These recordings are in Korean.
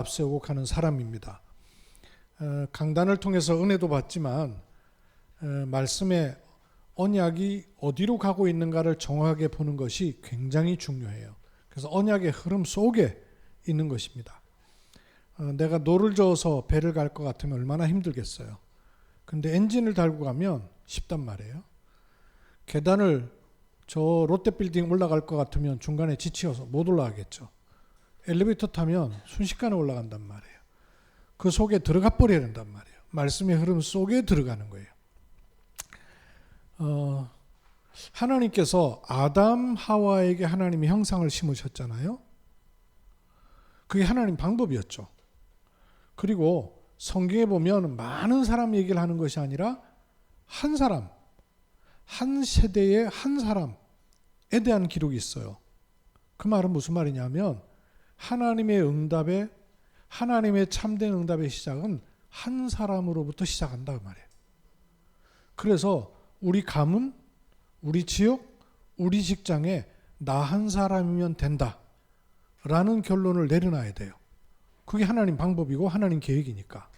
앞세우고 가는 사람입니다. 강단을 통해서 은혜도 받지만 말씀의 언약이 어디로 가고 있는가를 정확하게 보는 것이 굉장히 중요해요. 그래서 언약의 흐름 속에 있는 것입니다. 내가 노를 저어서 배를 갈 것 같으면 얼마나 힘들겠어요. 근데 엔진을 달고 가면 쉽단 말이에요. 계단을 저 롯데빌딩 올라갈 것 같으면 중간에 지치어서 못 올라가겠죠. 엘리베이터 타면 순식간에 올라간단 말이에요. 그 속에 들어가 버려야 된단 말이에요. 말씀의 흐름 속에 들어가는 거예요. 하나님께서 아담 하와에게 하나님이 형상을 심으셨잖아요. 그게 하나님 방법이었죠. 그리고 성경에 보면 많은 사람 얘기를 하는 것이 아니라 한 사람, 한 세대의 한 사람에 대한 기록이 있어요. 그 말은 무슨 말이냐면 하나님의 응답에, 하나님의 참된 응답의 시작은 한 사람으로부터 시작한다 그 말이에요. 그래서 우리 가문, 우리 지역, 우리 직장에 나 한 사람이면 된다 라는 결론을 내려놔야 돼요. 그게 하나님 방법이고 하나님 계획이니까.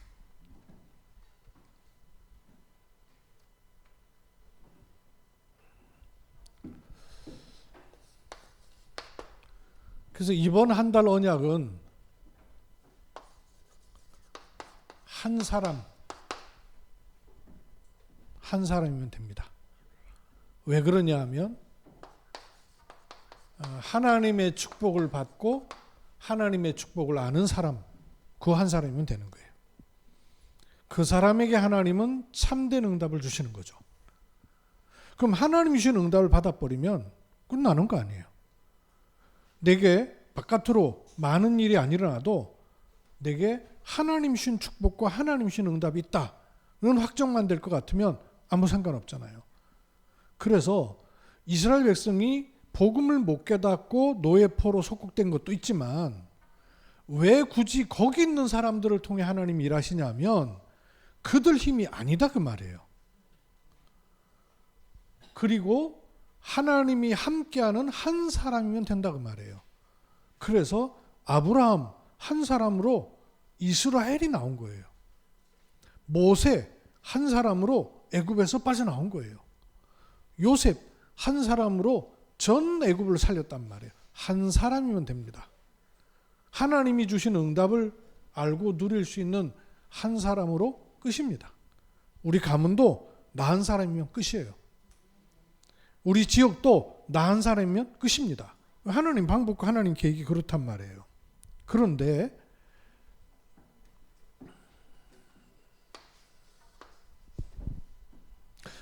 그래서 이번 한 달 언약은 한 사람이면 됩니다. 왜 그러냐 하면 하나님의 축복을 받고 하나님의 축복을 아는 사람, 그 한 사람이면 되는 거예요. 그 사람에게 하나님은 참된 응답을 주시는 거죠. 그럼 하나님이 주신 응답을 받아버리면 끝나는 거 아니에요. 내게 바깥으로 많은 일이 안 일어나도 내게 하나님 주신 축복과 하나님 주신 응답이 있다는 확정만 될 것 같으면 아무 상관없잖아요. 그래서 이스라엘 백성이 복음을 못 깨닫고 노예포로 속국된 것도 있지만 왜 굳이 거기 있는 사람들을 통해 하나님이 일하시냐면 그들 힘이 아니다 그 말이에요. 그리고 하나님이 함께하는 한 사람이면 된다 그 말이에요. 그래서 아브라함 한 사람으로 이스라엘이 나온 거예요. 모세 한 사람으로 애굽에서 빠져나온 거예요. 요셉 한 사람으로 전 애굽을 살렸단 말이에요. 한 사람이면 됩니다. 하나님이 주신 응답을 알고 누릴 수 있는 한 사람으로 끝입니다. 우리 가문도 나 한 사람이면 끝이에요. 우리 지역도 나 한 사람이면 끝입니다. 하나님 방법과 하나님 계획이 그렇단 말이에요. 그런데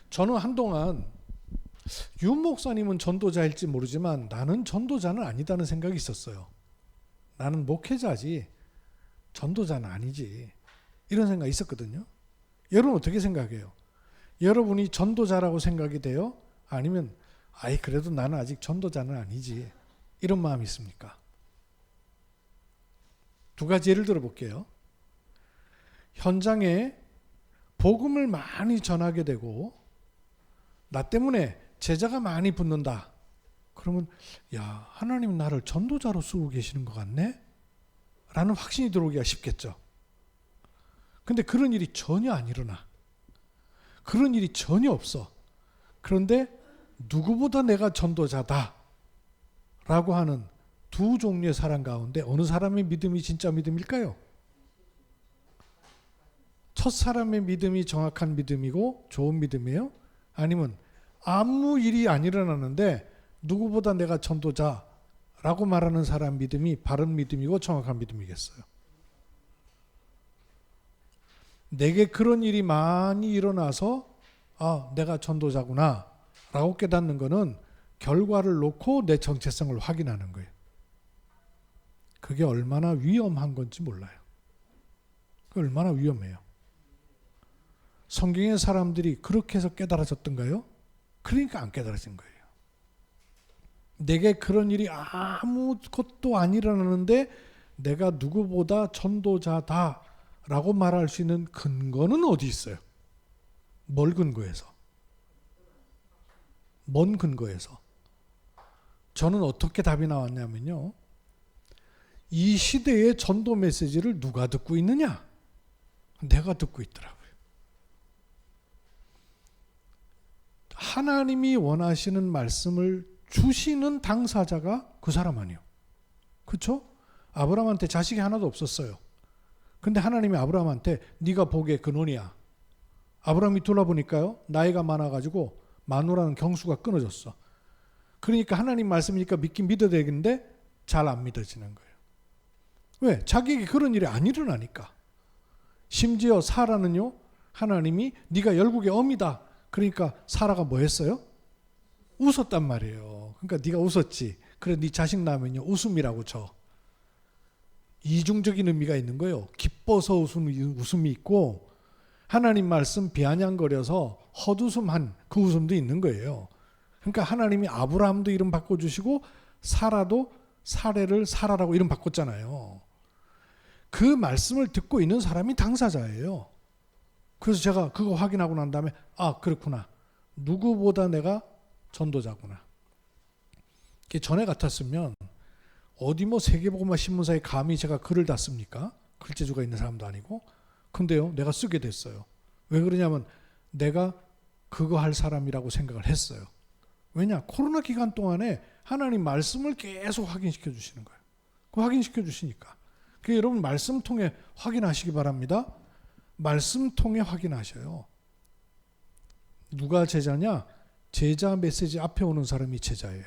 저는 한동안 유 목사님은 전도자일지 모르지만 나는 전도자는 아니다는 생각이 있었어요. 나는 목회자지 전도자는 아니지 이런 생각이 있었거든요. 여러분 어떻게 생각해요? 여러분이 전도자라고 생각이 돼요? 아니면 아이 그래도 나는 아직 전도자는 아니지 이런 마음이 있습니까? 두 가지 예를 들어 볼게요. 현장에 복음을 많이 전하게 되고 나 때문에 제자가 많이 붙는다. 그러면 야 하나님 나를 전도자로 쓰고 계시는 것 같네? 라는 확신이 들어오기가 쉽겠죠. 근데 그런 일이 전혀 안 일어나. 그런 일이 전혀 없어. 그런데 누구보다 내가 전도자다 라고 하는 두 종류의 사람 가운데 어느 사람의 믿음이 진짜 믿음일까요? 첫 사람의 믿음이 정확한 믿음이고 좋은 믿음이에요? 아니면 아무 일이 안 일어나는데 누구보다 내가 전도자라고 말하는 사람 믿음이 바른 믿음이고 정확한 믿음이겠어요? 내게 그런 일이 많이 일어나서 내가 전도자구나 라고 깨닫는 것은 결과를 놓고 내 정체성을 확인하는 거예요. 그게 얼마나 위험한 건지 몰라요. 그게 얼마나 위험해요. 성경의 사람들이 그렇게 해서 깨달아졌던가요? 그러니까 안 깨달아진 거예요. 내게 그런 일이 아무것도 안 일어나는데 내가 누구보다 전도자다라고 말할 수 있는 근거는 어디 있어요? 뭘 근거해서? 뭔 근거에서? 저는 어떻게 답이 나왔냐면요. 이 시대의 전도 메시지를 누가 듣고 있느냐? 내가 듣고 있더라고요. 하나님이 원하시는 말씀을 주시는 당사자가 그 사람 아니에요. 그렇죠? 아브라함한테 자식이 하나도 없었어요. 근데 하나님이 아브라함한테 네가 복의 근원이야. 아브라함이 돌아보니까요, 나이가 많아가지고 마누라는 경수가 끊어졌어. 그러니까 하나님 말씀이니까 믿긴 믿어야 되겠는데 잘 안 믿어지는 거예요. 왜? 자기에게 그런 일이 안 일어나니까. 심지어 사라는요, 하나님이 네가 열국의 어미다. 그러니까 사라가 뭐 했어요? 웃었단 말이에요. 그러니까 네가 웃었지. 그래 네 자식 낳으면요 웃음이라고 쳐. 이중적인 의미가 있는 거예요. 기뻐서 웃음이 있고, 하나님 말씀 비아냥거려서 헛웃음한 그 웃음도 있는 거예요. 그러니까 하나님이 아브라함도 이름 바꿔주시고 사라도 사례를 사라라고 이름 바꿨잖아요. 그 말씀을 듣고 있는 사람이 당사자예요. 그래서 제가 그거 확인하고 난 다음에 그렇구나. 누구보다 내가 전도자구나. 전에 같았으면 어디 뭐 세계복음화 신문사에 감히 제가 글을 다 씁니까? 글재주가 있는 사람도 아니고. 근데요, 내가 쓰게 됐어요. 왜 그러냐면 내가 그거 할 사람이라고 생각을 했어요. 왜냐? 코로나 기간 동안에 하나님 말씀을 계속 확인시켜 주시는 거예요. 그 확인시켜 주시니까. 그래서 여러분 말씀 통해 확인하시기 바랍니다. 말씀 통해 확인하셔요. 누가 제자냐? 제자 메시지 앞에 오는 사람이 제자예요.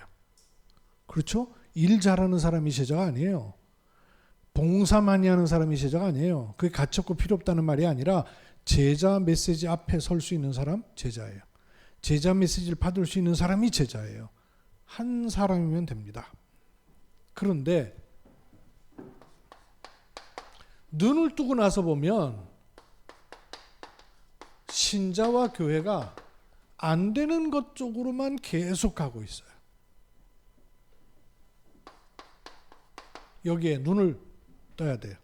그렇죠? 일 잘하는 사람이 제자가 아니에요. 봉사 많이 하는 사람이 제자가 아니에요. 그게 가치없고 필요 없다는 말이 아니라 제자 메시지 앞에 설 수 있는 사람 제자예요. 제자 메시지를 받을 수 있는 사람이 제자예요. 한 사람이면 됩니다. 그런데 눈을 뜨고 나서 보면 신자와 교회가 안 되는 것 쪽으로만 계속 가고 있어요. 여기에 눈을 떠야 돼요.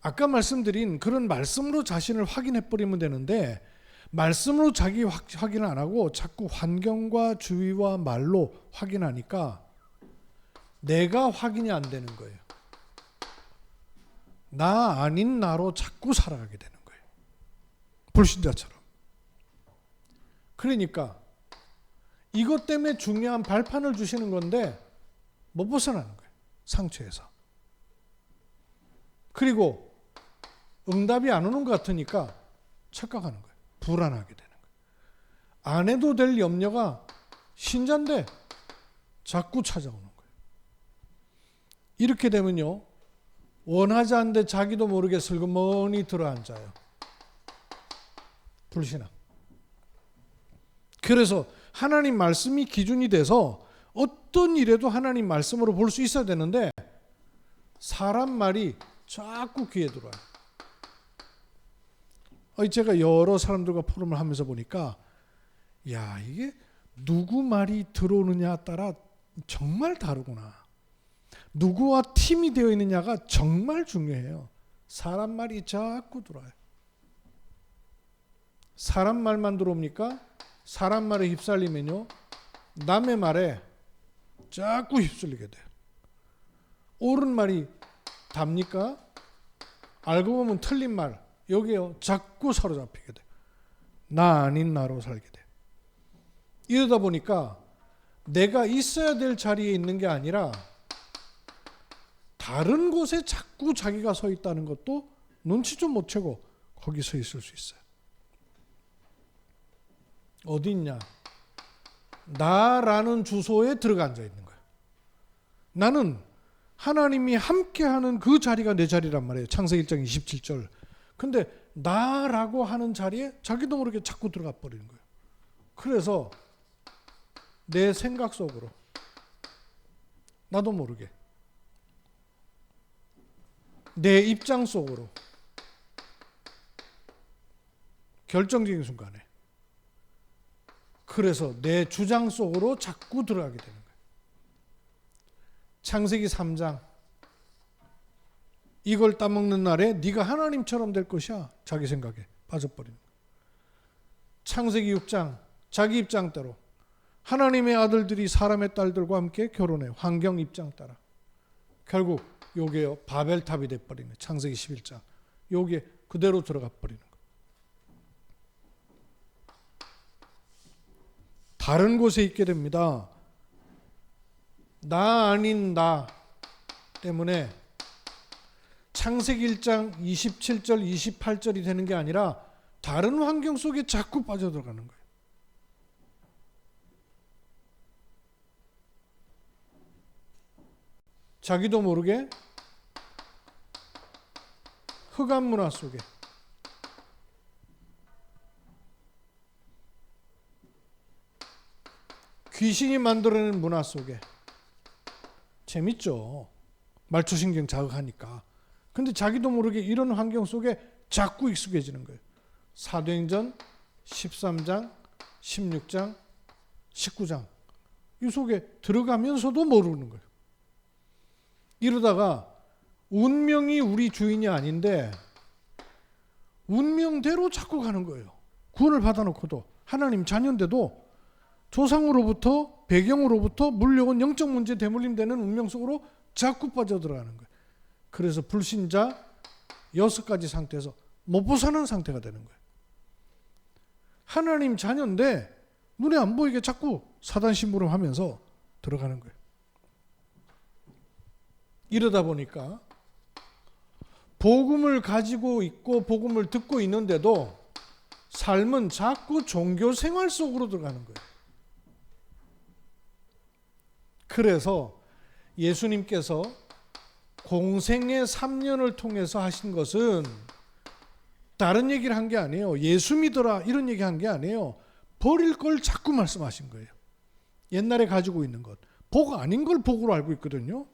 아까 말씀드린 그런 말씀으로 자신을 확인해버리면 되는데, 말씀으로 자기 확인을 안 하고 자꾸 환경과 주위와 말로 확인하니까 내가 확인이 안 되는 거예요. 나 아닌 나로 자꾸 살아가게 되는 거예요. 불신자처럼. 그러니까 이것 때문에 중요한 발판을 주시는 건데 못 벗어나는 거예요. 상처에서. 그리고 응답이 안 오는 것 같으니까 착각하는 거예요. 불안하게 되는 거예요. 안 해도 될 염려가 신자인데 자꾸 찾아오는 거예요. 이렇게 되면요, 원하지 않는데 자기도 모르게 슬그머니 들어앉아요. 불신앙. 그래서 하나님 말씀이 기준이 돼서 어떤 일에도 하나님 말씀으로 볼 수 있어야 되는데 사람 말이 자꾸 귀에 들어와요. 제가 여러 사람들과 포럼을 하면서 보니까 이게 누구 말이 들어오느냐에 따라 정말 다르구나. 누구와 팀이 되어 있느냐가 정말 중요해요. 사람 말이 자꾸 들어와요. 사람 말만 들어옵니까? 사람 말에 휩쓸리면요, 남의 말에 자꾸 휩쓸리게 돼요. 옳은 말이 답니까? 알고 보면 틀린 말, 여기요 자꾸 사로잡히게 돼요. 나 아닌 나로 살게 돼요. 이러다 보니까 내가 있어야 될 자리에 있는 게 아니라 다른 곳에 자꾸 자기가 서 있다는 것도 눈치 좀 못 채고 거기 서 있을 수 있어요. 어디 있냐? 나라는 주소에 들어가 앉아 있는 거예요. 나는 하나님이 함께하는 그 자리가 내 자리란 말이에요. 창세기 1장 27절. 근데 나라고 하는 자리에 자기도 모르게 자꾸 들어가 버리는 거예요. 그래서 내 생각 속으로 나도 모르게 내 입장 속으로 결정적인 순간에 그래서 내 주장 속으로 자꾸 들어가게 되는 거예요. 창세기 3장 이걸 따먹는 날에 네가 하나님처럼 될 것이야. 자기 생각에 빠져버리는 거예요. 창세기 6장 자기 입장대로 하나님의 아들들이 사람의 딸들과 함께 결혼해. 환경 입장 따라. 결국 요게요 바벨탑이 돼버리는 거예요. 창세기 11장. 요게 그대로 들어가 버리는 거예요. 다른 곳에 있게 됩니다. 나 아닌 나 때문에 창세기 1장 27절 28절이 되는 게 아니라 다른 환경 속에 자꾸 빠져들어가는 거예요. 자기도 모르게 흑암 문화 속에 귀신이 만들어낸 문화 속에 재밌죠. 말초신경 자극하니까. 근데 자기도 모르게 이런 환경 속에 자꾸 익숙해지는 거예요. 사도행전 13장, 16장, 19장 이 속에 들어가면서도 모르는 거예요. 이러다가 운명이 우리 주인이 아닌데 운명대로 자꾸 가는 거예요. 구원을 받아놓고도 하나님 자녀인데도 조상으로부터 배경으로부터 물려온 영적 문제 대물림되는 운명 속으로 자꾸 빠져들어가는 거예요. 그래서 불신자 6가지 상태에서 못 벗어나는 상태가 되는 거예요. 하나님 자녀인데 눈에 안 보이게 자꾸 사단 심부름하면서 들어가는 거예요. 이러다 보니까 복음을 가지고 있고 복음을 듣고 있는데도 삶은 자꾸 종교 생활 속으로 들어가는 거예요. 그래서 예수님께서 공생의 3년을 통해서 하신 것은 다른 얘기를 한 게 아니에요. 예수 믿어라 이런 얘기 한 게 아니에요. 버릴 걸 자꾸 말씀하신 거예요. 옛날에 가지고 있는 것. 복 아닌 걸 복으로 알고 있거든요.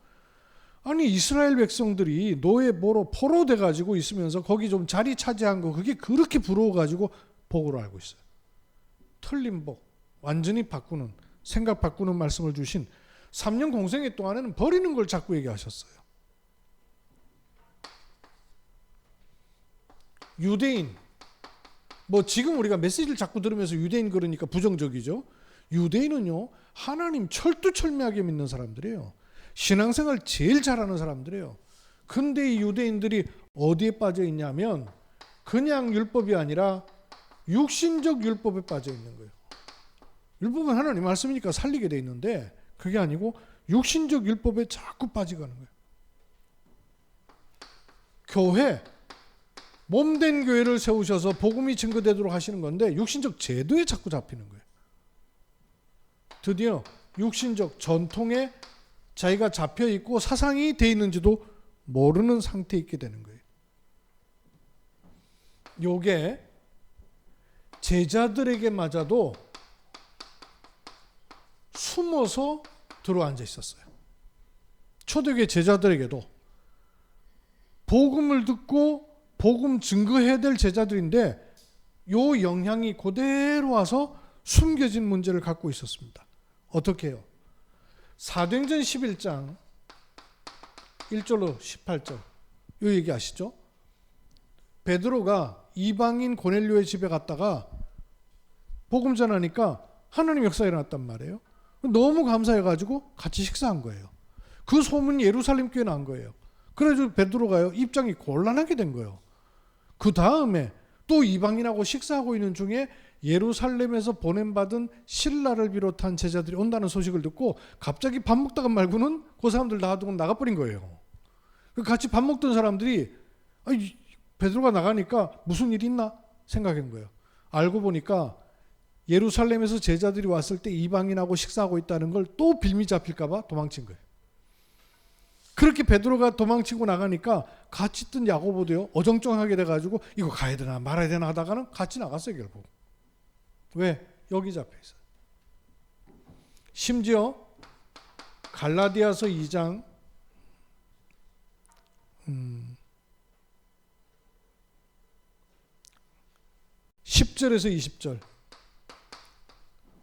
아니 이스라엘 백성들이 노예보로 포로돼 가지고 있으면서 거기 좀 자리 차지한 거 그게 그렇게 부러워 가지고 복으로 알고 있어요. 틀린 복, 완전히 바꾸는 생각 바꾸는 말씀을 주신 3년 공생애 동안에는 버리는 걸 자꾸 얘기하셨어요. 유대인 뭐 지금 우리가 메시지를 자꾸 들으면서 유대인 그러니까 부정적이죠. 유대인은요 하나님 철두철미하게 믿는 사람들이에요. 신앙생활 제일 잘하는 사람들이에요. 근데 이 유대인들이 어디에 빠져 있냐면 그냥 율법이 아니라 육신적 율법에 빠져 있는 거예요. 율법은 하나님 말씀이니까 살리게 돼 있는데 그게 아니고 육신적 율법에 자꾸 빠져가는 거예요. 교회 몸된 교회를 세우셔서 복음이 증거되도록 하시는 건데 육신적 제도에 자꾸 잡히는 거예요. 드디어 육신적 전통에 자기가 잡혀 있고 사상이 돼 있는지도 모르는 상태에 있게 되는 거예요. 요게 제자들에게 맞아도 숨어서 들어앉아 있었어요. 초대교회 제자들에게도 복음을 듣고 복음 증거해야 될 제자들인데 요 영향이 그대로 와서 숨겨진 문제를 갖고 있었습니다. 어떻게 해요? 사도행전 11장 1절로 18절 요 얘기 아시죠? 베드로가 이방인 고넬료의 집에 갔다가 복음 전하니까 하나님 역사가 일어났단 말이에요. 너무 감사해가지고 같이 식사한 거예요. 그 소문이 예루살렘 교회에 난 거예요. 그래서 베드로가요 입장이 곤란하게 된 거예요. 그 다음에 또 이방인하고 식사하고 있는 중에 예루살렘에서 보냄받은 신라를 비롯한 제자들이 온다는 소식을 듣고 갑자기 밥 먹다가 말고는 그 사람들 놔두고 나가버린 거예요. 같이 밥 먹던 사람들이 베드로가 나가니까 무슨 일이 있나 생각한 거예요. 알고 보니까 예루살렘에서 제자들이 왔을 때 이방인하고 식사하고 있다는 걸 또 빌미 잡힐까 봐 도망친 거예요. 그렇게 베드로가 도망치고 나가니까 같이 있던 야고보도요 어정쩡하게 돼가지고 이거 가야 되나 말아야 되나 하다가는 같이 나갔어요 결국. 왜? 여기 잡혀 있어요. 심지어 갈라디아서 2장 10절에서 20절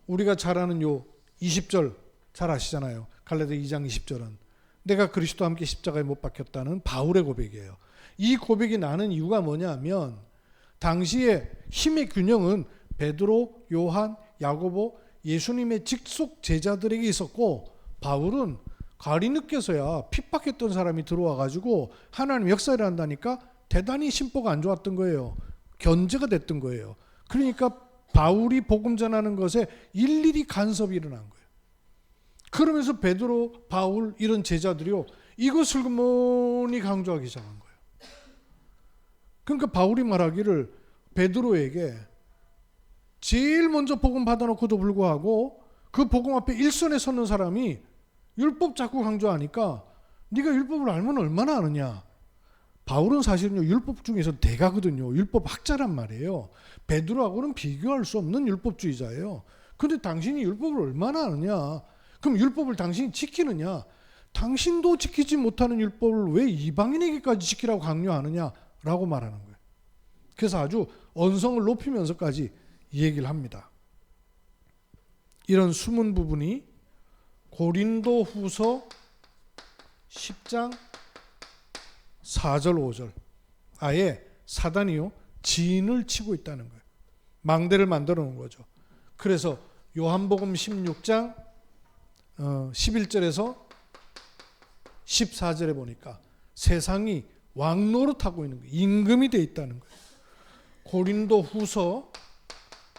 우리가 잘 아는 요 20절 잘 아시잖아요. 갈라디아 2장 20절은 내가 그리스도와 함께 십자가에 못 박혔다는 바울의 고백이에요. 이 고백이 나는 이유가 뭐냐면 당시에 힘의 균형은 베드로, 요한, 야고보 예수님의 직속 제자들에게 있었고, 바울은 가리 늦게서야 핍박했던 사람이 들어와 가지고 하나님 역사를 한다니까 대단히 심보가 안 좋았던 거예요. 견제가 됐던 거예요. 그러니까 바울이 복음 전하는 것에 일일이 간섭이 일어난 거예요. 그러면서 베드로, 바울 이런 제자들이요, 이것을 그머니 강조하기 시작한 거예요. 그러니까 바울이 말하기를 베드로에게 제일 먼저 복음 받아놓고도 불구하고 그 복음 앞에 일선에 서는 사람이 율법 자꾸 강조하니까 네가 율법을 알면 얼마나 아느냐. 바울은 사실은요, 율법 중에서 대가거든요. 율법 학자란 말이에요. 베드로하고는 비교할 수 없는 율법주의자예요. 근데 당신이 율법을 얼마나 아느냐. 그럼 율법을 당신이 지키느냐. 당신도 지키지 못하는 율법을 왜 이방인에게까지 지키라고 강요하느냐라고 말하는 거예요. 그래서 아주 언성을 높이면서까지 얘기를 합니다. 이런 숨은 부분이 고린도 후서 10장 4절 5절 아예 사단이요 진을 치고 있다는 거예요. 망대를 만들어 놓은 거죠. 그래서 요한복음 16장 11절에서 14절에 보니까 세상이 왕노릇하고 있는 거예요. 임금이 돼 있다는 거예요. 고린도 후서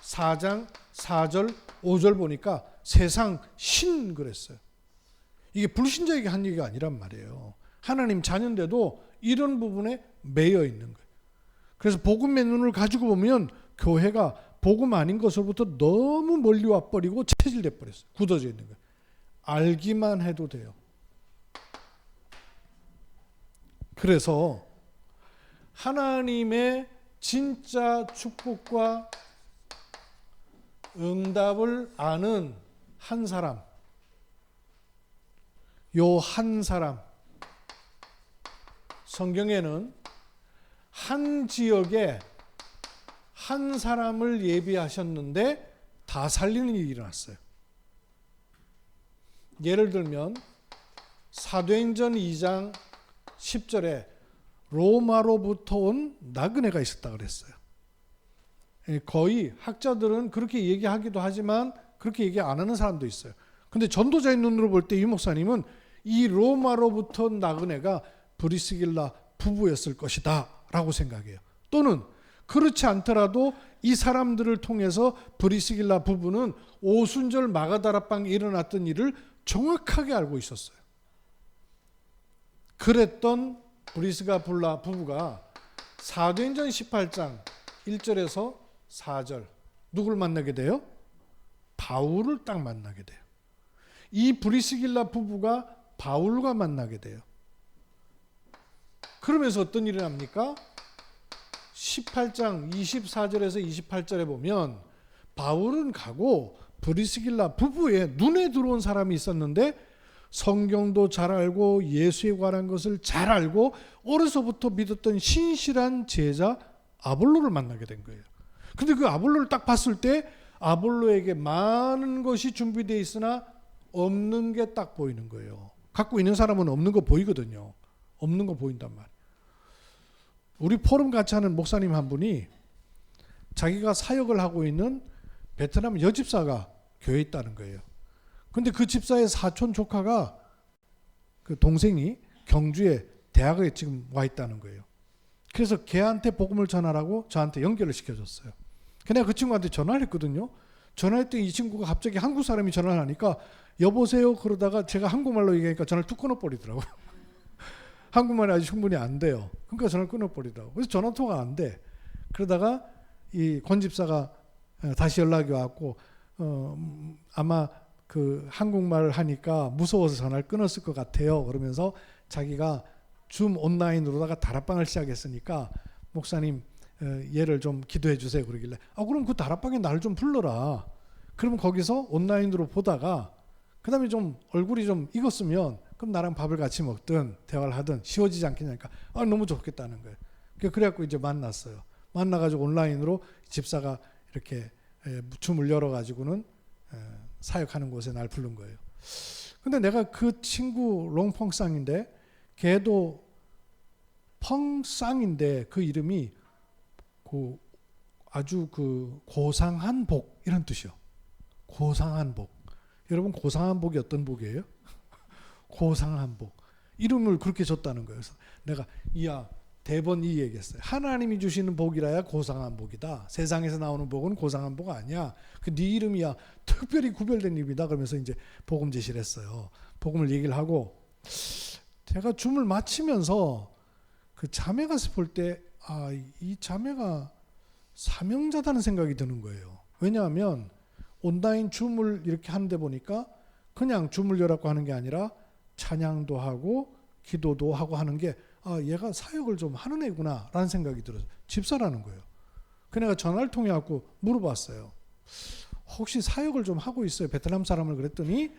4장 4절 5절 보니까 세상 신 그랬어요. 이게 불신자에게 한 얘기가 아니란 말이에요. 하나님 자녀인데도 이런 부분에 매여 있는 거예요. 그래서 복음의 눈을 가지고 보면 교회가 복음 아닌 것으로부터 너무 멀리 와버리고 체질돼 버렸어요. 굳어져 있는 거예요. 알기만 해도 돼요. 그래서 하나님의 진짜 축복과 응답을 아는 한 사람, 요 한 사람, 성경에는 한 지역에 한 사람을 예비하셨는데 다 살리는 일이 일어났어요. 예를 들면 사도행전 2장 10절에 로마로부터 온 나그네가 있었다 그랬어요. 거의 학자들은 그렇게 얘기하기도 하지만 그렇게 얘기 안 하는 사람도 있어요. 근데 전도자의 눈으로 볼 때 이 목사님은 이 로마로부터 온 나그네가 브리스길라 부부였을 것이다 라고 생각해요. 또는 그렇지 않더라도 이 사람들을 통해서 브리스길라 부부는 오순절 마가다라방에 일어났던 일을 정확하게 알고 있었어요. 그랬던 브리스가불라 부부가 사도행전 18장 1절에서 4절 누굴 만나게 돼요? 바울을 딱 만나게 돼요. 이 브리스길라 부부가 바울과 만나게 돼요. 그러면서 어떤 일이 납니까? 18장 24절에서 28절에 보면 바울은 가고 브리스길라 부부의 눈에 들어온 사람이 있었는데 성경도 잘 알고 예수에 관한 것을 잘 알고 어려서부터 믿었던 신실한 제자 아볼로를 만나게 된 거예요. 근데 그 아볼로를 딱 봤을 때 아볼로에게 많은 것이 준비되어 있으나 없는 게 딱 보이는 거예요. 갖고 있는 사람은 없는 거 보이거든요. 없는 거 보인단 말이에요. 우리 포럼 같이 하는 목사님 한 분이 자기가 사역을 하고 있는 베트남 여집사가 교회에 있다는 거예요. 근데 그 집사의 사촌 조카가 그 동생이 경주에 대학에 지금 와 있다는 거예요. 그래서 걔한테 복음을 전하라고 저한테 연결을 시켜줬어요. 근데 그 친구한테 전화를 했거든요. 전화했더니 이 친구가 갑자기 한국 사람이 전화를 하니까 여보세요 그러다가 제가 한국말로 얘기하니까 전화를 툭 끊어버리더라고요. 한국말이 아직 충분히 안 돼요. 그러니까 전화를 끊어버리더라고요. 그래서 전화통화가 안 돼. 그러다가 이 권 집사가 다시 연락이 왔고 아마 그 한국말을 하니까 무서워서 전화를 끊었을 것 같아요. 그러면서 자기가 줌 온라인으로다가 다락방을 시작했으니까 목사님 얘를 좀 기도해 주세요 그러길래 그럼 그 다락방에 나를 좀 불러라. 그러면 거기서 온라인으로 보다가 그 다음에 좀 얼굴이 좀 익었으면 그럼 나랑 밥을 같이 먹든 대화를 하든 쉬워지지 않겠냐니까 너무 좋겠다는 거예요. 그래갖고 이제 만났어요. 만나가지고 온라인으로 집사가 이렇게 줌을 열어가지고는 사역하는 곳에 날 부른 거예요. 근데 내가 그 친구 롱펑쌍인데 걔도 펑쌍인데 그 이름이 아주 그 고상한 복 이런 뜻이요. 고상한 복. 여러분 고상한 복이 어떤 복이에요? 고상한 복. 이름을 그렇게 줬다는 거예요. 그래서 내가 대번 이 얘기했어요. 하나님이 주시는 복이라야 고상한 복이다. 세상에서 나오는 복은 고상한 복 아니야. 네 이름이야 특별히 구별된 이름이다. 그러면서 이제 복음 제시를 했어요. 복음을 얘기를 하고 제가 줌을 마치면서 그 자매 가서 볼 때 이 자매가 사명자다는 생각이 드는 거예요. 왜냐하면 온라인 줌을 이렇게 하는데 보니까 그냥 줌을 열었고 하는 게 아니라 찬양도 하고 기도도 하고 하는 게 얘가 사역을 좀 하는 애구나 라는 생각이 들어서 집사라는 거예요. 그 내가 전화를 통해 갖고 물어봤어요. 혹시 사역을 좀 하고 있어요? 베트남 사람을. 그랬더니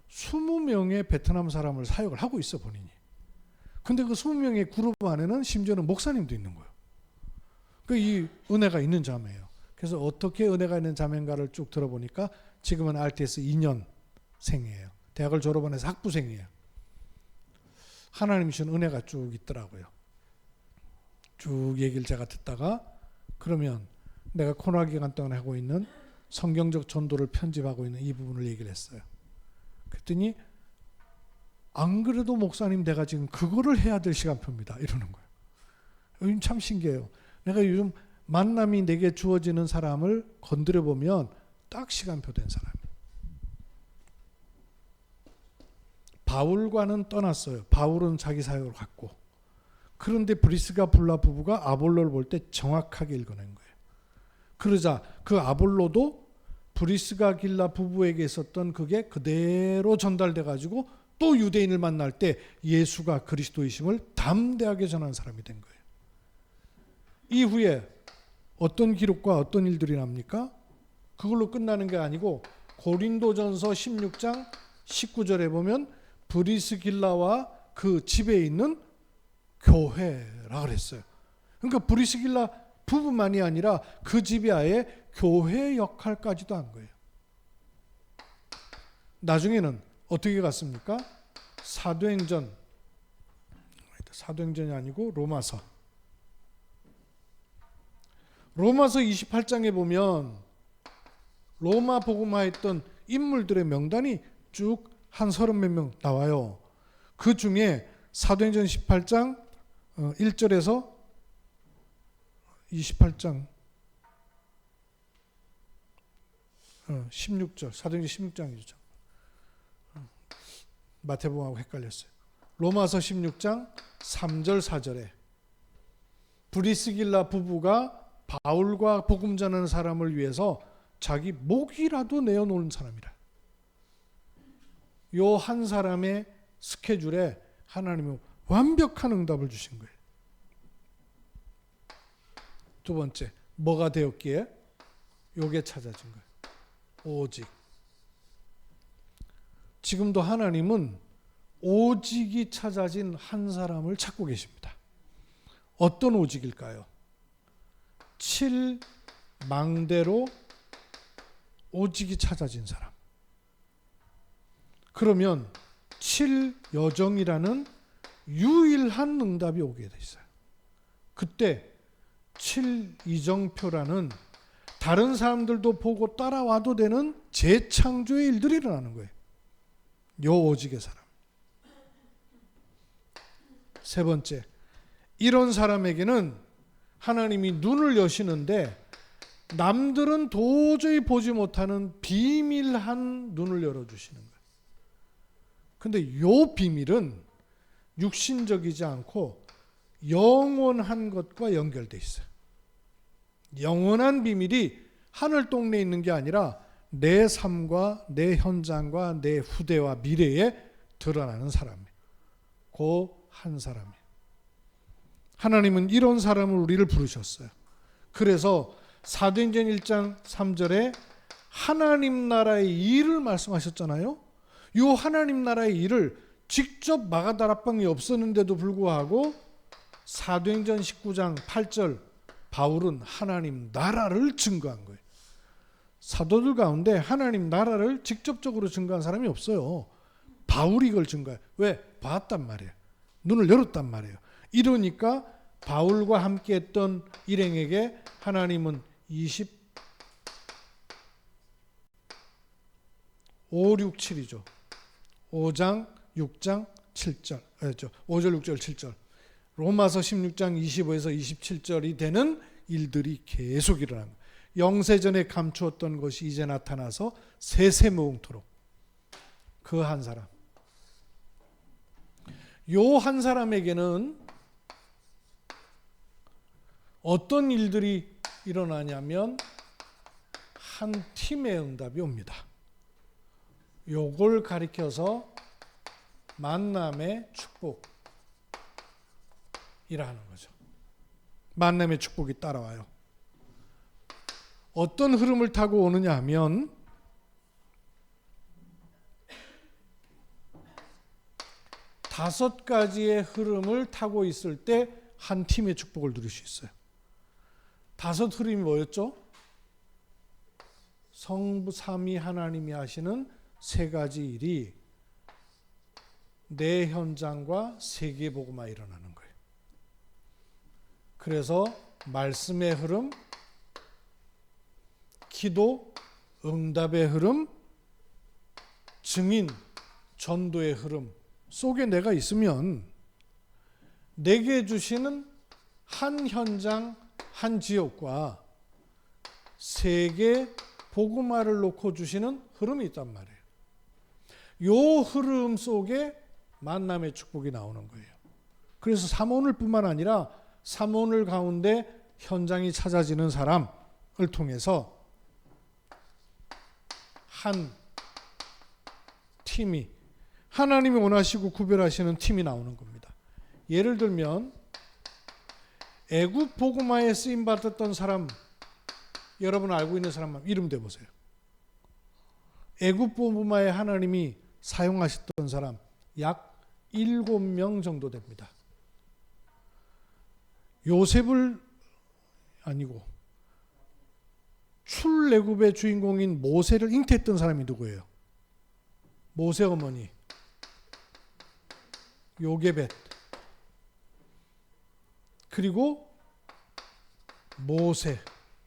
20명의 베트남 사람을 사역을 하고 있어 본인이. 근데 그 20명의 그룹 안에는 심지어는 목사님도 있는 거예요. 이 은혜가 있는 자매예요. 그래서 어떻게 은혜가 있는 자매인가를 쭉 들어보니까 지금은 RTS 2년생이에요. 대학을 졸업한 해서 학부생이에요. 하나님 주신 은혜가 쭉 있더라고요. 쭉 얘기를 제가 듣다가 그러면 내가 코로나 기간 동안 하고 있는 성경적 전도를 편집하고 있는 이 부분을 얘기를 했어요. 그랬더니 안 그래도 목사님 내가 지금 그거를 해야 될 시간표입니다. 이러는 거예요. 요즘 참 신기해요. 내가 요즘 만남이 내게 주어지는 사람을 건드려 보면 딱 시간표 된 사람이에요. 바울과는 떠났어요. 바울은 자기 사역을 갖고. 그런데 브리스가 불라 부부가 아볼로를 볼 때 정확하게 읽어낸 거예요. 그러자 그 아볼로도 브리스가 길라 부부에게 있었던 그게 그대로 전달돼 가지고 또 유대인을 만날 때 예수가 그리스도이심을 담대하게 전하는 사람이 된 거예요. 이후에 어떤 기록과 어떤 일들이 납니까? 그걸로 끝나는 게 아니고 고린도전서 16장 19절에 보면 브리스길라와 그 집에 있는 교회라 그랬어요. 그러니까 브리스길라 부부만이 아니라 그 집이 아예 교회 역할까지도 한 거예요. 나중에는 어떻게 갔습니까? 사도행전이 아니고 로마서 28장에 보면 로마 복음화했던 인물들의 명단이 쭉 한 30몇 명 나와요. 그 중에 사도행전 18장 1절에서 28장 16절, 사도행전 16장이죠. 마태복음하고 헷갈렸어요. 로마서 16장 3절 4절에 브리스길라 부부가 바울과 복음 전하는 사람을 위해서 자기 목이라도 내어놓은 사람이라. 요 한 사람의 스케줄에 하나님은 완벽한 응답을 주신 거예요. 두 번째, 뭐가 되었기에? 요게 찾아진 거예요. 오직. 지금도 하나님은 오직이 찾아진 한 사람을 찾고 계십니다. 어떤 오직일까요? 7망대로 오직이 찾아진 사람. 그러면 7여정이라는 유일한 응답이 오게 돼 있어요. 그때 7이정표라는 다른 사람들도 보고 따라와도 되는 재창조의 일들이 일어나는 거예요. 요 오직의 사람. 세 번째, 이런 사람에게는 하나님이 눈을 여시는데 남들은 도저히 보지 못하는 비밀한 눈을 열어주시는 거예요. 근데 요 비밀은 육신적이지 않고 영원한 것과 연결되어 있어요. 영원한 비밀이 하늘 동네에 있는 게 아니라 내 삶과 내 현장과 내 후대와 미래에 드러나는 사람이에요. 그 한 사람이에요. 하나님은 이런 사람을 우리를 부르셨어요. 그래서 사도행전 1장 3절에 하나님 나라의 일을 말씀하셨잖아요. 이 하나님 나라의 일을 직접 마가다락방이 없었는데도 불구하고 사도행전 19장 8절 바울은 하나님 나라를 증거한 거예요. 사도들 가운데 하나님 나라를 직접적으로 증거한 사람이 없어요. 바울이 이걸 증거해요. 왜? 봤단 말이에요. 눈을 열었단 말이에요. 이러니까 바울과 함께 했던 일행에게 하나님은 5, 6, 7이죠. 5장, 6장, 7절. 5절, 6절, 7절. 로마서 16장 25에서 27절이 되는 일들이 계속 일어납니다. 영세전에 감추었던 것이 이제 나타나서 세세무궁토록 그 한 사람. 요 한 사람에게는 어떤 일들이 일어나냐면 한 팀의 응답이 옵니다. 요걸 가리켜서 만남의 축복이라 하는 거죠. 만남의 축복이 따라와요. 어떤 흐름을 타고 오느냐 하면 다섯 가지의 흐름을 타고 있을 때 한 팀의 축복을 누릴 수 있어요. 다섯 흐름이 뭐였죠? 성부 삼위 하나님이 하시는 세 가지 일이 내 현장과 세계 복음화 일어나는 거예요. 그래서 말씀의 흐름, 기도, 응답의 흐름, 증인, 전도의 흐름 속에 내가 있으면 내게 주시는 한 현장, 한 지역과 세계 복음화를 놓고 주시는 흐름이 있단 말이에요. 요 흐름 속에 만남의 축복이 나오는 거예요. 그래서 삼원을뿐만 아니라 삼원을 가운데 현장이 찾아지는 사람을 통해서 한 팀이 하나님이 원하시고 구별하시는 팀이 나오는 겁니다. 예를 들면 애굽 복음화에 쓰임 받았던 사람, 여러분 알고 있는 사람 이름 대보세요. 애굽 복음화에 하나님이 사용하셨던 사람 약 7명 정도 됩니다. 요셉을 아니고 출애굽의 주인공인 모세를 잉태했던 사람이 누구예요? 모세 어머니 요게벳. 그리고 모세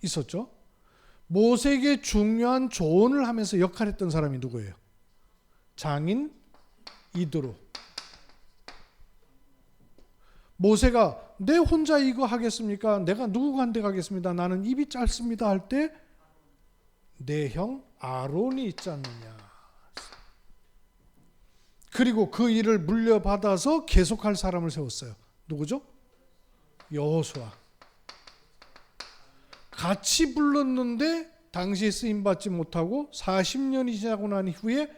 있었죠. 모세에게 중요한 조언을 하면서 역할했던 사람이 누구예요? 장인 이드로. 모세가 내 혼자 이거 하겠습니까? 내가 누구한테 가겠습니다. 나는 입이 짧습니다 할 때 내 형 아론이 있지 않느냐. 그리고 그 일을 물려받아서 계속할 사람을 세웠어요. 누구죠? 여호수아. 같이 불렀는데 당시에 쓰임받지 못하고 40년이 지나고 난 이후에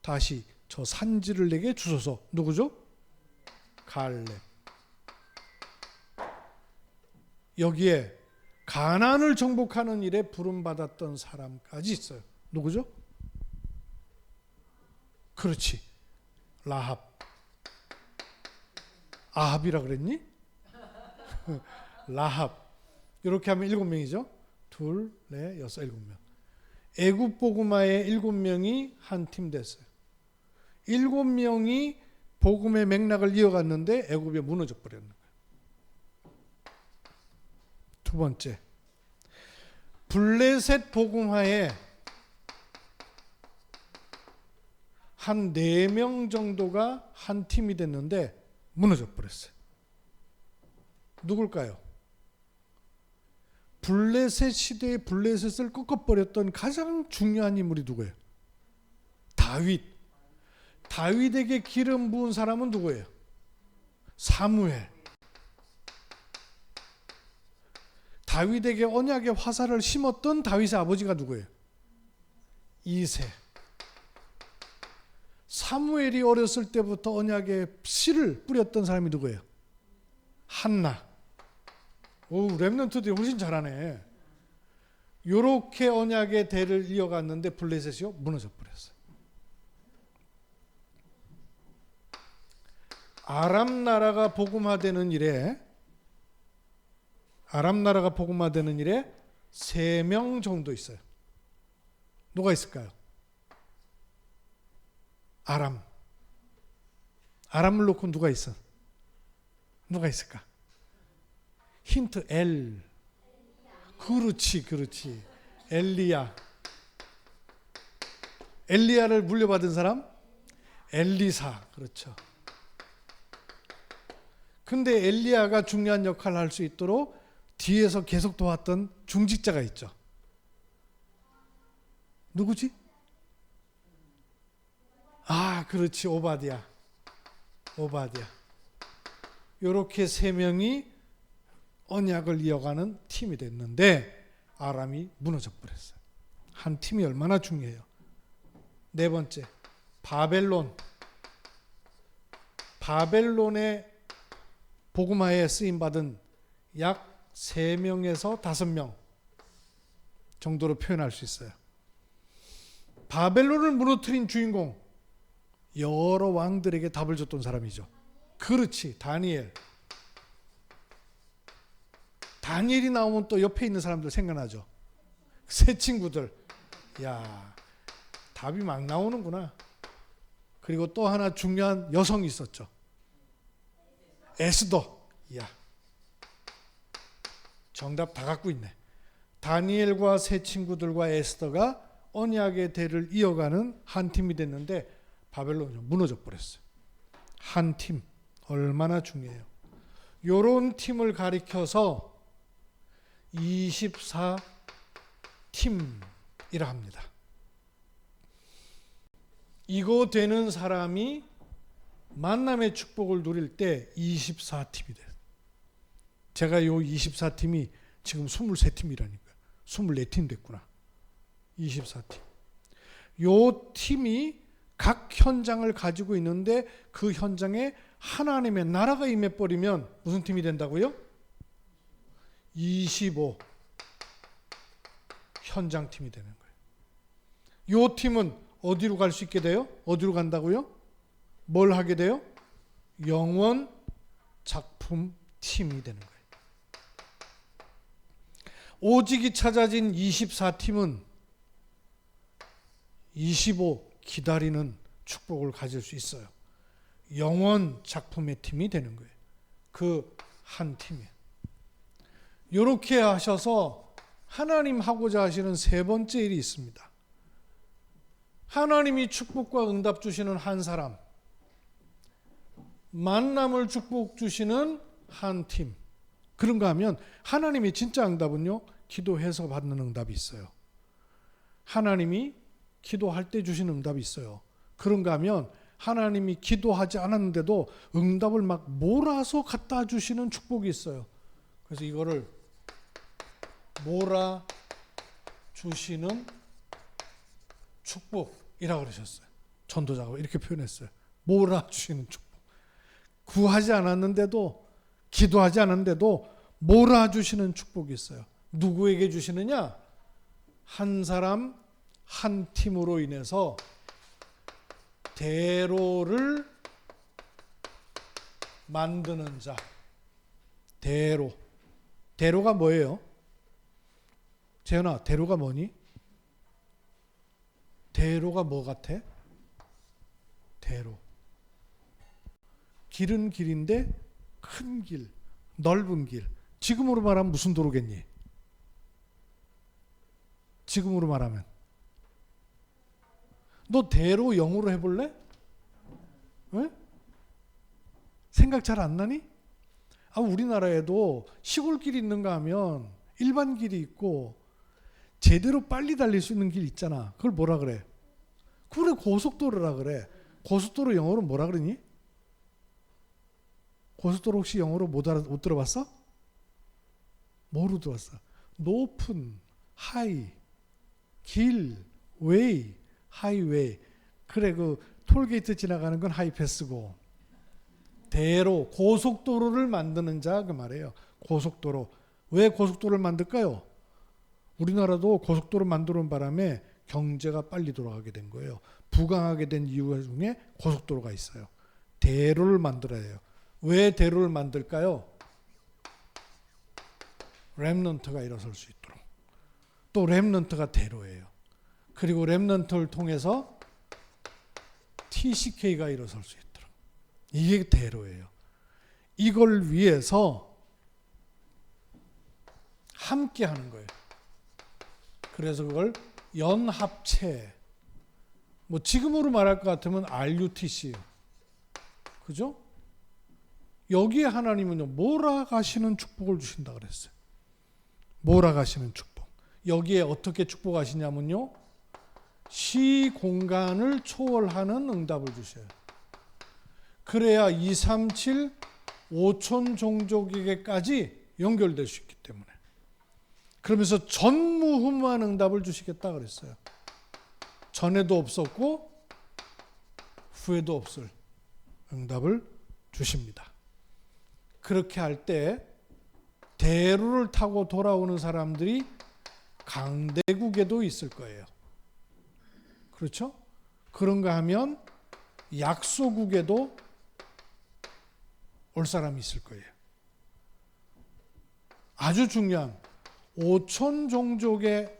다시 저 산지를 내게 주소서. 누구죠? 갈렙. 여기에 가나안을 정복하는 일에 부름받았던 사람까지 있어요. 누구죠? 그렇지. 라합. 아합이라 그랬니? 라합. 이렇게 하면 7명이죠. 둘, 넷, 여섯, 7명. 애굽 복음화의 7명이 한 팀 됐어요. 7명이 복음의 맥락을 이어갔는데 애굽에 무너져 버렸는 거예요. 두 번째, 블레셋 복음화에 한 4명 정도가 한 팀이 됐는데 무너져 버렸어요. 누굴까요? 블레셋 시대의 블레셋을 꺾어버렸던 가장 중요한 인물이 누구예요? 다윗. 다윗에게 기름 부은 사람은 누구예요? 사무엘. 다윗에게 언약의 화살을 심었던 다윗의 아버지가 누구예요? 이새. 사무엘이 어렸을 때부터 언약의 씨를 뿌렸던 사람이 누구예요? 한나. 오, 렘넌트들이 훨씬 잘하네. 요렇게 언약의 대를 이어갔는데 블레셋이요? 무너져 버렸어요. 아람 나라가 복음화되는 일에 3명 정도 있어요. 누가 있을까요? 아람을 놓고 누가 있어? 누가 있을까? 힌트 엘. 그렇지. 엘리야. 엘리야를 물려받은 사람? 엘리사. 그렇죠. 근데 엘리야가 중요한 역할을 할 수 있도록 뒤에서 계속 도왔던 중직자가 있죠. 누구지? 그렇지. 오바댜. 이렇게 세 명이 언약을 이어가는 팀이 됐는데 아람이 무너져 버렸어요. 한 팀이 얼마나 중요해요. 네 번째, 바벨론의 복음화에 쓰임받은 약 3명에서 5명 정도로 표현할 수 있어요. 바벨론을 무너뜨린 주인공, 여러 왕들에게 답을 줬던 사람이죠. 그렇지, 다니엘이 나오면 또 옆에 있는 사람들 생각나죠. 새 친구들. 야, 답이 막 나오는구나. 그리고 또 하나 중요한 여성이 있었죠. 에스더. 야, 정답 다 갖고 있네. 다니엘과 새 친구들과 에스더가 언약의 대를 이어가는 한 팀이 됐는데 바벨론이 무너져 버렸어요. 한 팀 얼마나 중요해요. 요런 팀을 가리켜서 24팀이라 합니다. 이거 되는 사람이 만남의 축복을 누릴 때 24팀이 돼요. 제가 요 24팀이 지금 23팀이라니까요. 24팀 됐구나. 24팀. 요 팀이 각 현장을 가지고 있는데 그 현장에 하나님의 나라가 임해버리면 무슨 팀이 된다고요? 25 현장팀이 되는 거예요. 요 팀은 어디로 갈 수 있게 돼요? 어디로 간다고요? 뭘 하게 돼요? 영원 작품 팀이 되는 거예요. 오직이 찾아진 24팀은 25 기다리는 축복을 가질 수 있어요. 영원 작품의 팀이 되는 거예요. 그 한 팀이에요. 이렇게 하셔서 하나님 하고자 하시는 세 번째 일이 있습니다. 하나님이 축복과 응답 주시는 한 사람, 만남을 축복 주시는 한 팀. 그런가 하면 하나님이 진짜 응답은요, 기도해서 받는 응답이 있어요. 하나님이 기도할 때 주시는 응답이 있어요. 그런가 하면 하나님이 기도하지 않았는데도 응답을 막 몰아서 갖다 주시는 축복이 있어요. 그래서 이거를 몰아 주시는 축복이라고 그러셨어요. 전도자가 이렇게 표현했어요. 몰아 주시는 축복. 구하지 않았는데도, 기도하지 않았는데도 몰아 주시는 축복이 있어요. 누구에게 주시느냐? 한 사람 한 팀으로 인해서 대로를 만드는 자. 대로가 뭐예요? 재현아, 대로가 뭐니? 대로가 뭐 같아? 대로. 길은 길인데 큰 길, 넓은 길. 지금으로 말하면 무슨 도로겠니? 지금으로 말하면. 너 대로 영어로 해볼래? 왜? 생각 잘 안 나니? 우리나라에도 시골길이 있는가 하면 일반 길이 있고 제대로 빨리 달릴 수 있는 길 있잖아. 그걸 뭐라 그래? 그래, 고속도로라 그래. 고속도로 영어로 뭐라 그러니? 고속도로 혹시 영어로 못 들어봤어? 뭐로 들어봤어? 높은, 하이, 길, 웨이, 하이웨이. 그래, 그 톨게이트 지나가는 건 하이패스고, 대로, 고속도로를 만드는 자 그 말이에요. 고속도로. 왜 고속도로를 만들까요? 우리나라도 고속도로 만드는 바람에 경제가 빨리 돌아가게 된 거예요. 부강하게 된 이유 중에 고속도로가 있어요. 대로를 만들어야 해요. 왜 대로를 만들까요? 렘넌트가 일어설 수 있도록. 또 렘넌트가 대로예요. 그리고 렘넌트를 통해서 TCK가 일어설 수 있도록. 이게 대로예요. 이걸 위해서 함께 하는 거예요. 그래서 그걸 연합체, 뭐 지금으로 말할 것 같으면 RUTC예요. 그죠? 여기에 하나님은요, 몰아가시는 축복을 주신다 그랬어요. 몰아가시는 축복. 여기에 어떻게 축복하시냐면요, 시공간을 초월하는 응답을 주셔요. 그래야 237 5천 종족에게까지 연결될 수 있기 때문에. 그러면서 전무후무한 응답을 주시겠다 그랬어요. 전에도 없었고 후에도 없을 응답을 주십니다. 그렇게 할 때 대로를 타고 돌아오는 사람들이 강대국에도 있을 거예요. 그렇죠? 그런가 하면 약소국에도 올 사람이 있을 거예요. 아주 중요한 5천 종족의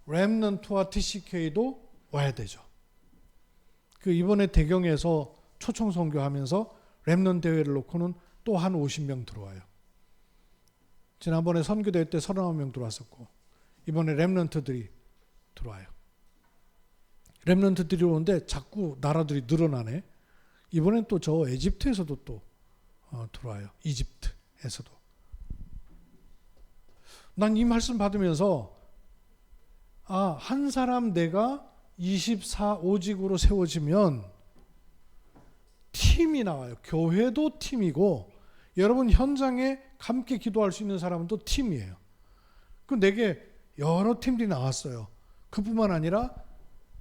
렘넌트와 TCK도 와야 되죠. 그 이번에 대경에서 초청 선교하면서 렘넌트 대회를 놓고는 또 한 50명 들어와요. 지난번에 선교대회 때 39명 들어왔었고 이번에 렘넌트들이 들어와요. 렘넌트들이 오는데 자꾸 나라들이 늘어나네. 이번엔 또 저 에집트에서도 또 들어와요. 이집트에서도. 난 이 말씀 받으면서 한 사람 내가 24오직으로 세워지면 팀이 나와요. 교회도 팀이고 여러분 현장에 함께 기도할 수 있는 사람은 또 팀이에요. 그 내게 여러 팀들이 나왔어요. 그뿐만 아니라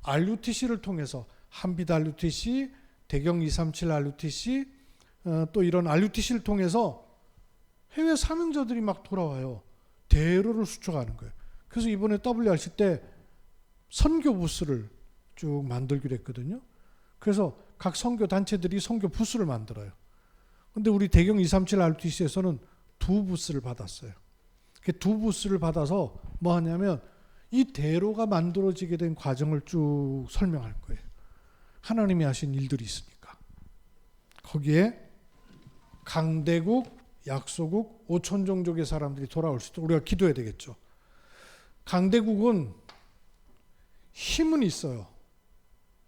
RUTC를 통해서 한빛 RUTC, 대경 237 RUTC, 또 이런 RUTC를 통해서 해외 사명자들이 막 돌아와요. 대로를 수축하는 거예요. 그래서 이번에 WRC 때 선교 부스를 쭉 만들기로 했거든요. 그래서 각 선교 단체들이 선교 부스를 만들어요. 근데 우리 대경 237 RUTC에서는 2부스를 받았어요. 그 2부스를 받아서 뭐 하냐면 이 대로가 만들어지게 된 과정을 쭉 설명할 거예요. 하나님이 하신 일들이 있으니까. 거기에 강대국, 약소국, 5천 종족의 사람들이 돌아올 수 있도록 우리가 기도해야 되겠죠. 강대국은 힘은 있어요.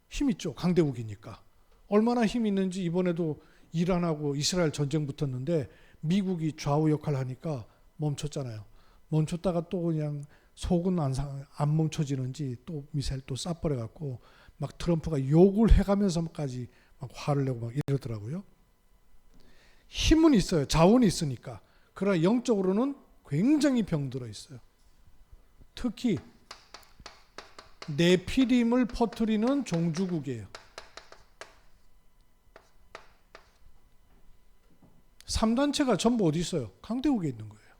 힘 있죠. 강대국이니까. 얼마나 힘이 있는지 이번에도 이란하고 이스라엘 전쟁 붙었는데 미국이 좌우 역할을 하니까 멈췄잖아요. 멈췄다가 또 그냥 속은 안 멈춰지는지 또 미사일 또 쏴버려갖고 막 트럼프가 욕을 해가면서까지 막 화를 내고 막 이러더라고요. 힘은 있어요. 자원이 있으니까. 그러나 영적으로는 굉장히 병들어 있어요. 특히 네피림을 퍼뜨리는 종주국이에요. 3단체가 전부 어디 있어요? 강대국에 있는 거예요.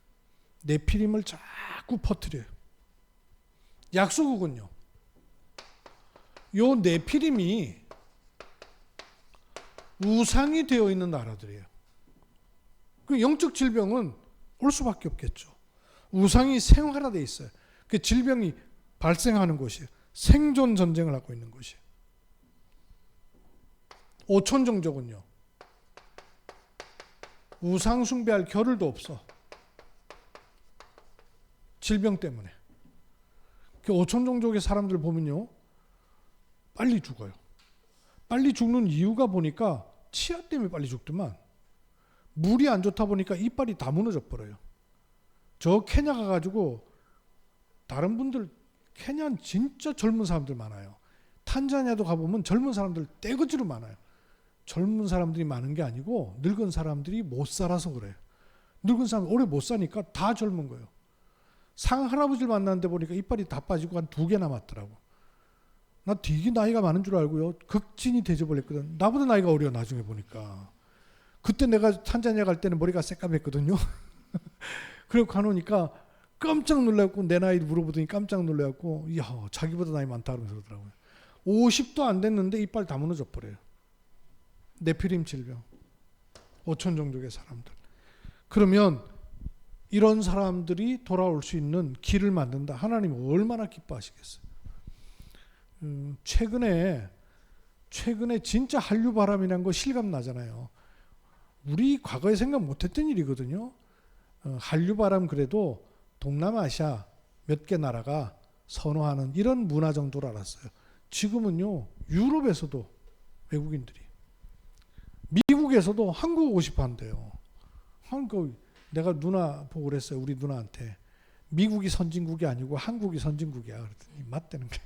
네피림을 자꾸 퍼뜨려요. 약소국은요. 요 네피림이 우상이 되어 있는 나라들이에요. 그 영적 질병은 올 수밖에 없겠죠. 우상이 생활화되어 있어요. 그 질병이 발생하는 곳이에요. 생존 전쟁을 하고 있는 곳이에요. 5천 종족은요. 우상 숭배할 겨를도 없어. 질병 때문에. 그 5천 종족의 사람들 보면요. 빨리 죽어요. 빨리 죽는 이유가 보니까 치아 때문에 빨리 죽더만. 물이 안 좋다 보니까 이빨이 다 무너져 버려요. 저 케냐 가가지고 다른 분들 케냐는 진짜 젊은 사람들 많아요. 탄자니아도 가보면 젊은 사람들 떼거지로 많아요. 젊은 사람들이 많은 게 아니고 늙은 사람들이 못 살아서 그래요. 늙은 사람 오래 못 사니까 다 젊은 거예요. 상할아버지를 만났는데 보니까 이빨이 다 빠지고 한 2개 남았더라고. 나 되게 나이가 많은 줄 알고요. 극진히 대접을했거든. 나보다 나이가 어려 나중에 보니까. 그때 내가 탄자니아 갈 때는 머리가 새까맸거든요. 그리고 가놓으니까 깜짝 놀랐고 내 나이 물어보더니 깜짝 놀랐고 이야 자기보다 나이 많다 그러면서 그러더라고요. 50도 안 됐는데 이빨 다 무너져 버려요. 네피림 질병. 5천 종족의 사람들. 그러면 이런 사람들이 돌아올 수 있는 길을 만든다. 하나님 얼마나 기뻐하시겠어요. 최근에 진짜 한류바람이라는 거 실감 나잖아요. 우리 과거에 생각 못했던 일이거든요. 한류바람 그래도 동남아시아 몇 개 나라가 선호하는 이런 문화 정도로 알았어요. 지금은요 유럽에서도 외국인들이, 미국에서도 한국 오고 싶어 한대요. 한국, 내가 누나 보고 그랬어요. 우리 누나한테 미국이 선진국이 아니고 한국이 선진국이야 그랬더니 맞다는 거예요.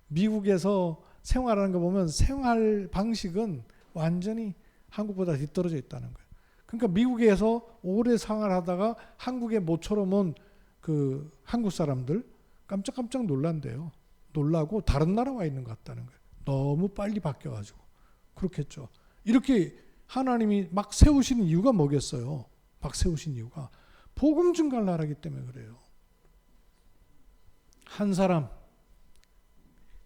미국에서 생활하는 거 보면 생활 방식은 완전히 한국보다 뒤떨어져 있다는 거예요. 그러니까 미국에서 오래 생활하다가 한국에 모처럼 온 그 한국 사람들 깜짝깜짝 놀란대요. 놀라고 다른 나라 와 있는 것 같다는 거예요. 너무 빨리 바뀌어가지고. 그렇겠죠. 이렇게 하나님이 막 세우시는 이유가 뭐겠어요? 막 세우신 이유가 복음 증가를 하기 때문에 그래요. 한 사람,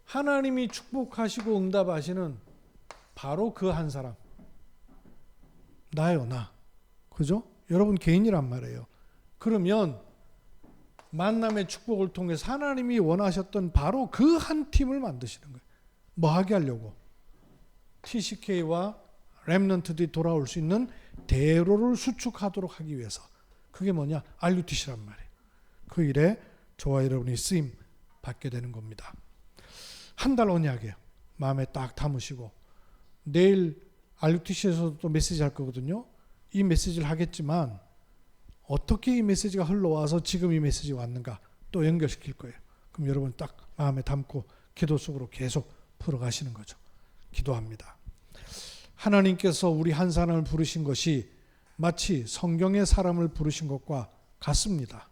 하나님이 축복하시고 응답하시는 바로 그 한 사람, 나요, 나. 그죠? 여러분 개인이란 말이에요. 그러면 만남의 축복을 통해서 하나님이 원하셨던 바로 그 한 팀을 만드시는 거예요. 뭐 하게 하려고? TCK와 렘넌트들이 돌아올 수 있는 대로를 수축하도록 하기 위해서. 그게 뭐냐? RUTC란 말이에요. 그 일에 저와 여러분이 쓰임 받게 되는 겁니다. 한 달 언약이에요. 마음에 딱 담으시고 내일 RUTC에서도 또 메시지 할 거거든요. 이 메시지를 하겠지만 어떻게 이 메시지가 흘러와서 지금 이 메시지가 왔는가 또 연결시킬 거예요. 그럼 여러분 딱 마음에 담고 기도 속으로 계속 풀어가시는 거죠. 기도합니다. 하나님께서 우리 한 사람을 부르신 것이 마치 성경의 사람을 부르신 것과 같습니다.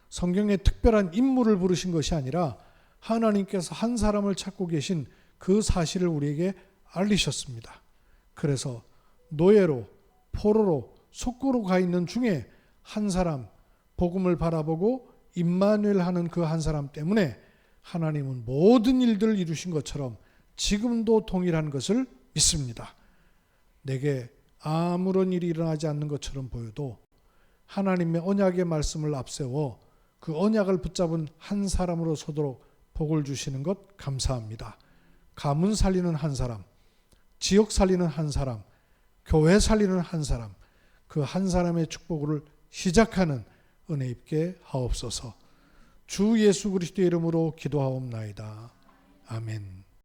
성경의 특별한 인물을 부르신 것이 아니라 하나님께서 한 사람을 찾고 계신 그 사실을 우리에게 알리셨습니다. 그래서 노예로, 포로로, 속고로 가 있는 중에 한 사람, 복음을 바라보고 임마누엘 하는 그 한 사람 때문에 하나님은 모든 일들을 이루신 것처럼 지금도 동일한 것을 믿습니다. 내게 아무런 일이 일어나지 않는 것처럼 보여도 하나님의 언약의 말씀을 앞세워 그 언약을 붙잡은 한 사람으로 서도록 복을 주시는 것 감사합니다. 가문 살리는 한 사람, 지역 살리는 한 사람, 교회 살리는 한 사람, 그 한 사람의 축복을 시작하는 은혜 입게 하옵소서. 주 예수 그리스도의 이름으로 기도하옵나이다. 아멘.